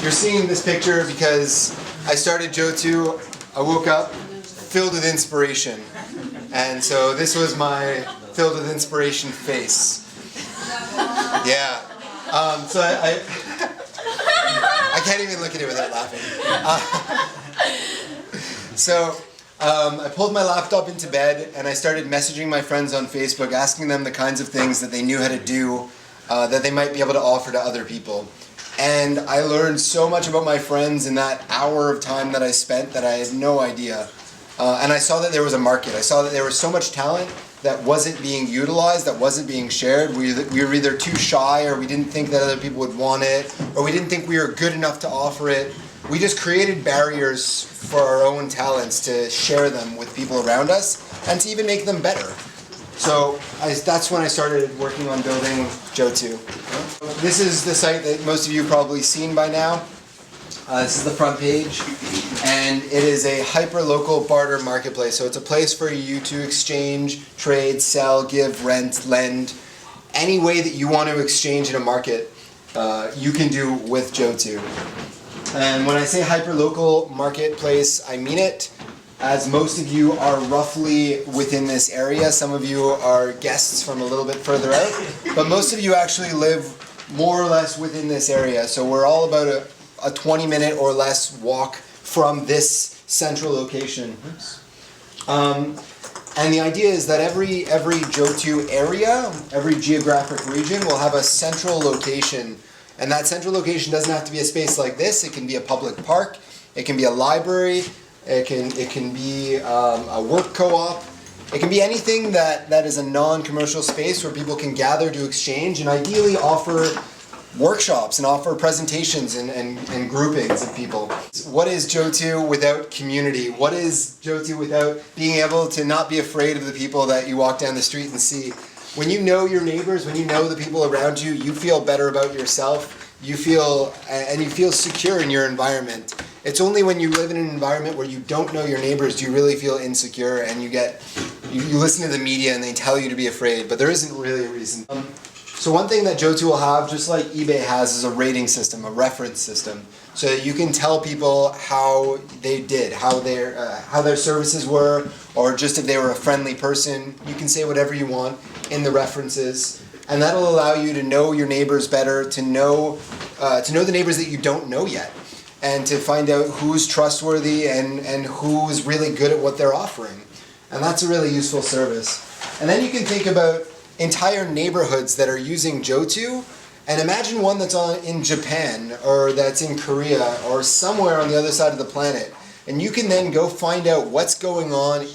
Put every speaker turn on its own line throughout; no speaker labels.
You're seeing this picture because I started JoatU. I woke up filled with inspiration. And so this was my filled with inspiration face. Yeah. So I can't even look at it without laughing. I pulled my laptop into bed and I started messaging my friends on Facebook, asking them the kinds of things that they knew how to do that they might be able to offer to other people. And I learned so much about my friends in that hour of time that I spent that I had no idea. And I saw that there was a market. I saw that there was so much talent that wasn't being utilized, that wasn't being shared. We were either too shy, or we didn't think that other people would want it, or we didn't think we were good enough to offer it. We just created barriers for our own talents to share them with people around us and to even make them better. So that's when I started working on building JoatU. This is the site that most of you have probably seen by now. This is the front page, and it is a hyper-local barter marketplace. So it's a place for you to exchange, trade, sell, give, rent, lend. Any way that you want to exchange in a market, you can do with JoatU. And when I say hyper-local marketplace, I mean it, as most of you are roughly within this area. Some of you are guests from a little bit further out, but most of you actually live more or less within this area. So we're all about a 20-minute or less walk from this central location. And the idea is that every JoatU area, every geographic region will have a central location. And that central location doesn't have to be a space like this. It can be a public park. It can be a library. It can be a work co-op. It can be anything that is a non-commercial space where people can gather to exchange and ideally offer workshops and offer presentations and groupings of people. What is JoatU without community? What is JoatU without being able to not be afraid of the people that you walk down the street and see? When you know your neighbors, when you know the people around you, you feel better about yourself. You feel secure in your environment. It's only when you live in an environment where you don't know your neighbors do you really feel insecure, and you listen to the media and they tell you to be afraid, but there isn't really a reason. So one thing that JoatU will have, just like eBay has, is a rating system, a reference system. So that you can tell people how they did, how their services were, or just if they were a friendly person. You can say whatever you want in the references, and that'll allow you to know your neighbors better, to know the neighbors that you don't know yet, and to find out who's trustworthy and who's really good at what they're offering. And that's a really useful service. And then you can think about entire neighborhoods that are using JoatU, and imagine one that's in Japan, or that's in Korea, or somewhere on the other side of the planet. And you can then go find out what's going on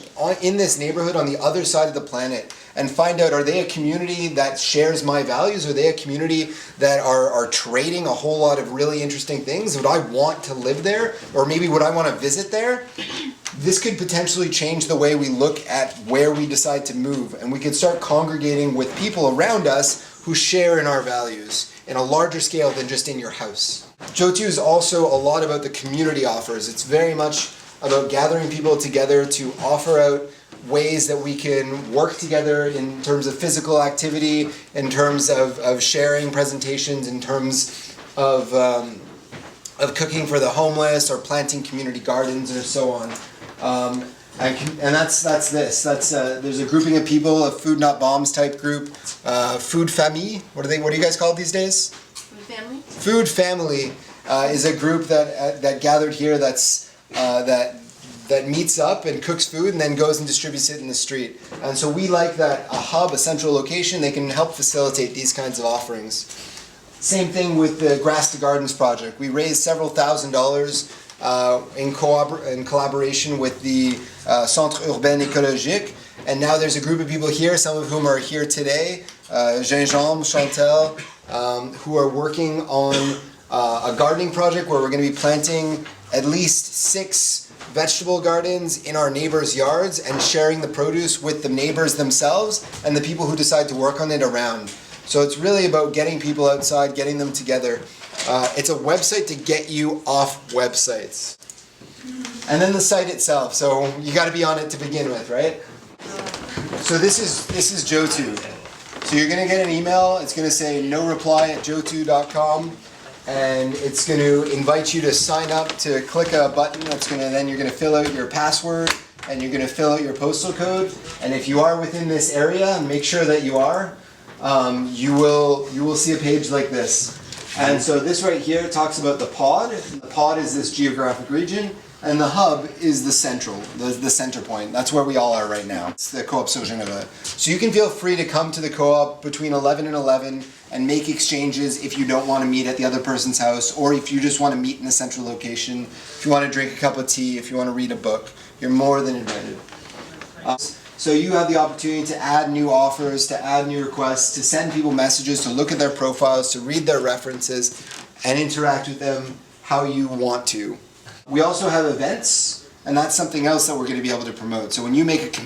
in this neighborhood on the other side of the planet, and find out, are they a community that shares my values? Are they a community that are trading a whole lot of really interesting things? Would I want to live there? Or maybe would I want to visit there? This could potentially change the way we look at where we decide to move, and we could start congregating with people around us who share in our values in a larger scale than just in your house. JoatU is also a lot about the community offers. It's very much about gathering people together to offer out ways that we can work together in terms of physical activity, in terms of sharing presentations, in terms of cooking for the homeless, or planting community gardens, or so on. And that's this. There's a grouping of people, a Food Not Bombs type group, Food Famille. What do you guys call it these days?
Food Family.
Food Family is a group that gathered here that meets up and cooks food and then goes and distributes it in the street. And so we like that a hub, a central location, they can help facilitate these kinds of offerings. Same thing with the Grass to Gardens project. We raised several $1,000s in collaboration with the Centre Urbain Écologique, and now there's a group of people here, some of whom are here today, Gingembre, Chantel, who are working on a gardening project where we're going to be planting at least 6 vegetable gardens in our neighbors' yards and sharing the produce with the neighbors themselves and the people who decide to work on it around. So it's really about getting people outside, getting them together. It's a website to get you off websites. And then the site itself. So you got to be on it to begin with, right? So this is JoatU. So you're going to get an email. It's going to say no reply at joatu.com. and it's going to invite you to sign up, to click a button that's going to, then you're going to fill out your password and you're going to fill out your postal code. And if you are within this area, make sure that you are, you will see a page like this. And so this right here talks about the pod. The pod is this geographic region, and the hub is the central, the center point. That's where we all are right now. It's the co-op Social Nova. So you can feel free to come to the co-op between 11 and 11 and make exchanges if you don't want to meet at the other person's house, or if you just want to meet in a central location. If you want to drink a cup of tea, if you want to read a book, you're more than invited. So you have the opportunity to add new offers, to add new requests, to send people messages, to look at their profiles, to read their references, and interact with them how you want to. We also have events, and that's something else that we're going to be able to promote. So when you make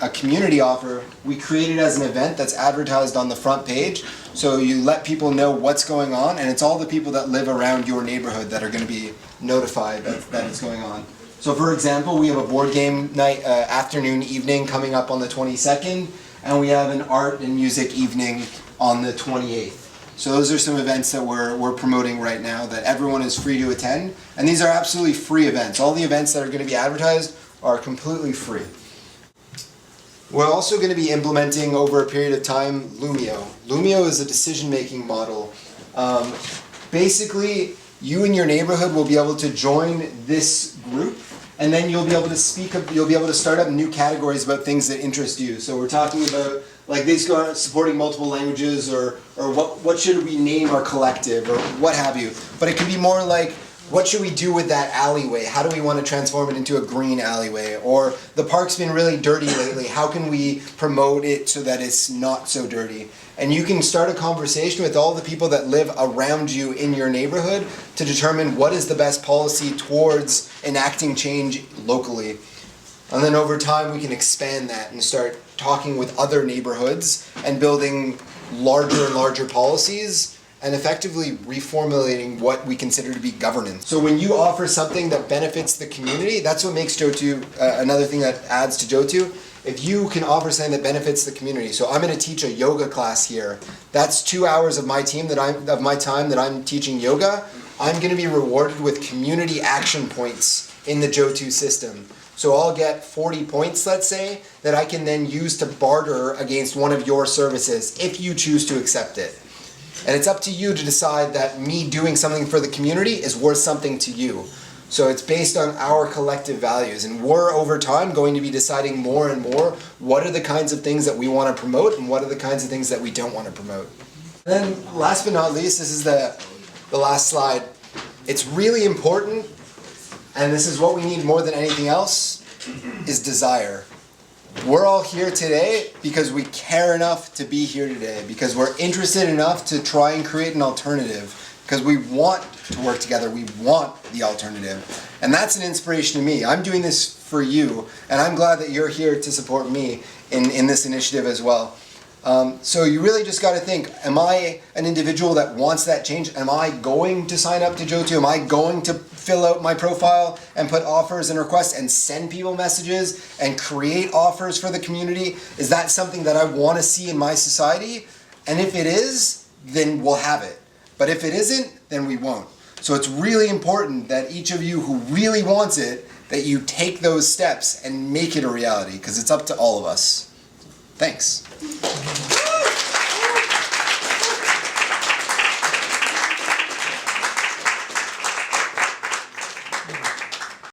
a community offer, we create it as an event that's advertised on the front page. So you let people know what's going on, and it's all the people that live around your neighborhood that are going to be notified that it's going on. So for example, we have a board game night, afternoon, evening coming up on the 22nd, and we have an art and music evening on the 28th. So those are some events that we're promoting right now that everyone is free to attend. And these are absolutely free events. All the events that are going to be advertised are completely free. We're also going to be implementing over a period of time Lumio. Lumio is a decision-making model. Basically, you and your neighborhood will be able to join this group, and then you'll be able to you'll be able to start up new categories about things that interest you. So we're talking about like these supporting multiple languages, or what should we name our collective, or what have you. But it could be more like, what should we do with that alleyway? How do we want to transform it into a green alleyway? Or the park's been really dirty lately. How can we promote it so that it's not so dirty? And you can start a conversation with all the people that live around you in your neighborhood to determine what is the best policy towards enacting change locally. And then over time we can expand that and start talking with other neighborhoods and building larger and larger policies and effectively reformulating what we consider to be governance. So when you offer something that benefits the community, that's what makes JoatU, another thing that adds to JoatU. If you can offer something that benefits the community. So I'm going to teach a yoga class here. That's 2 hours of my time that I'm teaching yoga. I'm going to be rewarded with community action points in the JoatU system. So I'll get 40 points, let's say, that I can then use to barter against one of your services if you choose to accept it. And it's up to you to decide that me doing something for the community is worth something to you. So it's based on our collective values, and we're over time going to be deciding more and more what are the kinds of things that we want to promote and what are the kinds of things that we don't want to promote. And then last but not least, this is the last slide. It's really important, and this is what we need more than anything else, is desire. We're all here today because we care enough to be here today, because we're interested enough to try and create an alternative, because we want to work together, we want the alternative. And that's an inspiration to me. I'm doing this for you, and I'm glad that you're here to support me in this initiative as well. So you really just got to think, am I an individual that wants that change? Am I going to sign up to JoatU? Am I going to fill out my profile and put offers and requests and send people messages and create offers for the community? Is that something that I want to see in my society? And if it is, then we'll have it. But if it isn't, then we won't. So it's really important that each of you who really wants it, that you take those steps and make it a reality, because it's up to all of us. Thanks.